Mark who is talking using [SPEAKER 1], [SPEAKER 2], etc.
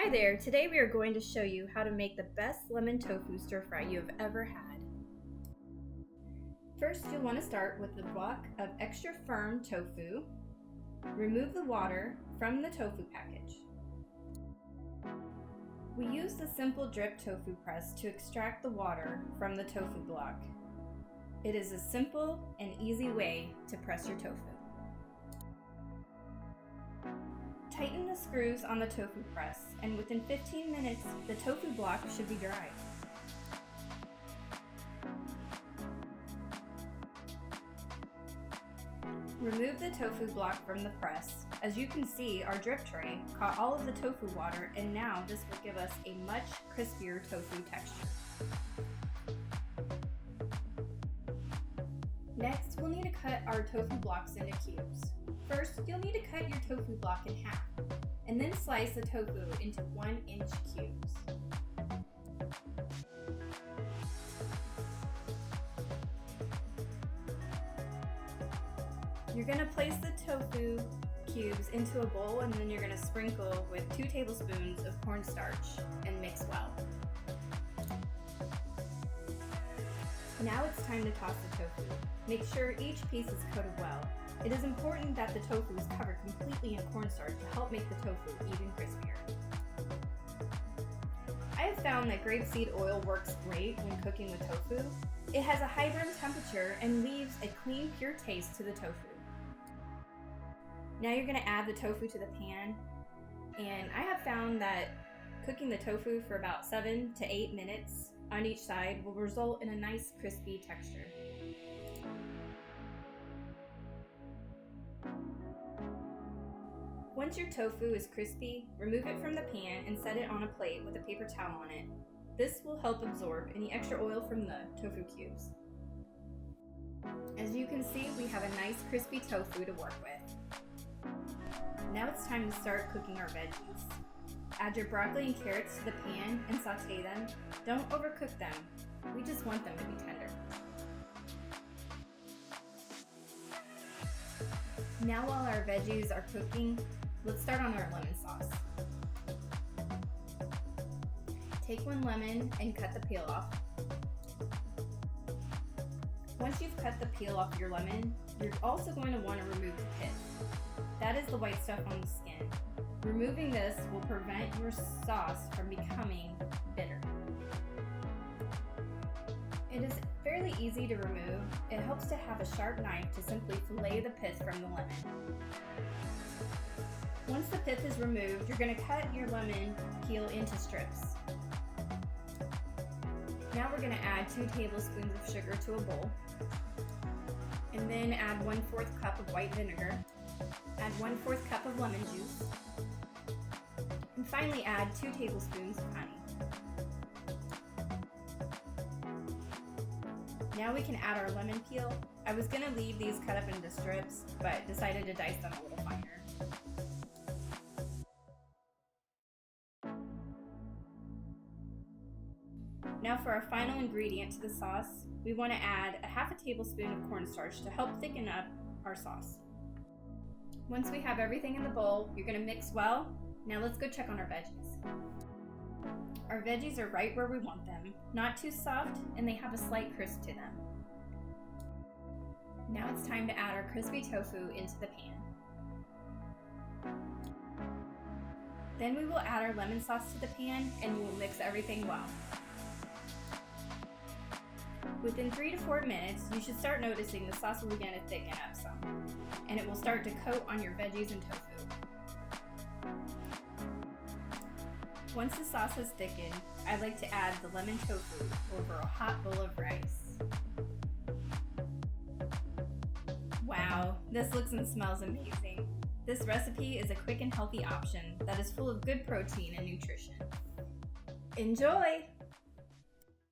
[SPEAKER 1] Hi there! Today we are going to show you how to make the best lemon tofu stir fry you have ever had. First, you'll want to start with a block of extra firm tofu. Remove the water from the tofu package. We use the simple drip tofu press to extract the water from the tofu block. It is a simple and easy way to press your tofu. Tighten the screws on the tofu press, and within 15 minutes, the tofu block should be dry. Remove the tofu block from the press. As you can see, our drip tray caught all of the tofu water, and now this will give us a much crispier tofu texture. Next, we'll need to cut our tofu blocks into cubes. First, you'll need to cut your tofu block in half, and then slice the tofu into 1-inch cubes. You're going to place the tofu cubes into a bowl, and then you're going to sprinkle with 2 tablespoons of cornstarch and mix well. Now it's time to toss the tofu. Make sure each piece is coated well. It is important that the tofu is covered completely in cornstarch to help make the tofu even crispier. I have found that grapeseed oil works great when cooking with tofu. It has a high room temperature and leaves a clean, pure taste to the tofu. Now you're going to add the tofu to the pan, and I have found that cooking the tofu for about 7 to 8 minutes on each side will result in a nice crispy texture. Once your tofu is crispy, remove it from the pan and set it on a plate with a paper towel on it. This will help absorb any extra oil from the tofu cubes. As you can see, we have a nice crispy tofu to work with. Now it's time to start cooking our veggies. Add your broccoli and carrots to the pan and saute them. Don't overcook them. We just want them to be tender. Now while our veggies are cooking, let's start on our lemon sauce. Take 1 lemon and cut the peel off. Once you've cut the peel off your lemon, you're also going to want to remove the pith. That is the white stuff on the skin. Removing this will prevent your sauce from becoming bitter. It is fairly easy to remove. It helps to have a sharp knife to simply fillet the pith from the lemon. Once the pith is removed, you're going to cut your lemon peel into strips. Now we're going to add 2 tablespoons of sugar to a bowl, and then add 1/4 cup of white vinegar, add 1/4 cup of lemon juice, and finally add 2 tablespoons of honey. Now we can add our lemon peel. I was going to leave these cut up into strips, but decided to dice them a little finer. Now for our final ingredient to the sauce, we want to add 1/2 tablespoon of cornstarch to help thicken up our sauce. Once we have everything in the bowl, you're going to mix well. Now let's go check on our veggies. Our veggies are right where we want them, not too soft, and they have a slight crisp to them. Now it's time to add our crispy tofu into the pan. Then we will add our lemon sauce to the pan, and we will mix everything well. Within 3 to 4 minutes, you should start noticing the sauce will begin to thicken up some, and it will start to coat on your veggies and tofu. Once the sauce has thickened, I like to add the lemon tofu over a hot bowl of rice. Wow, this looks and smells amazing. This recipe is a quick and healthy option that is full of good protein and nutrition. Enjoy!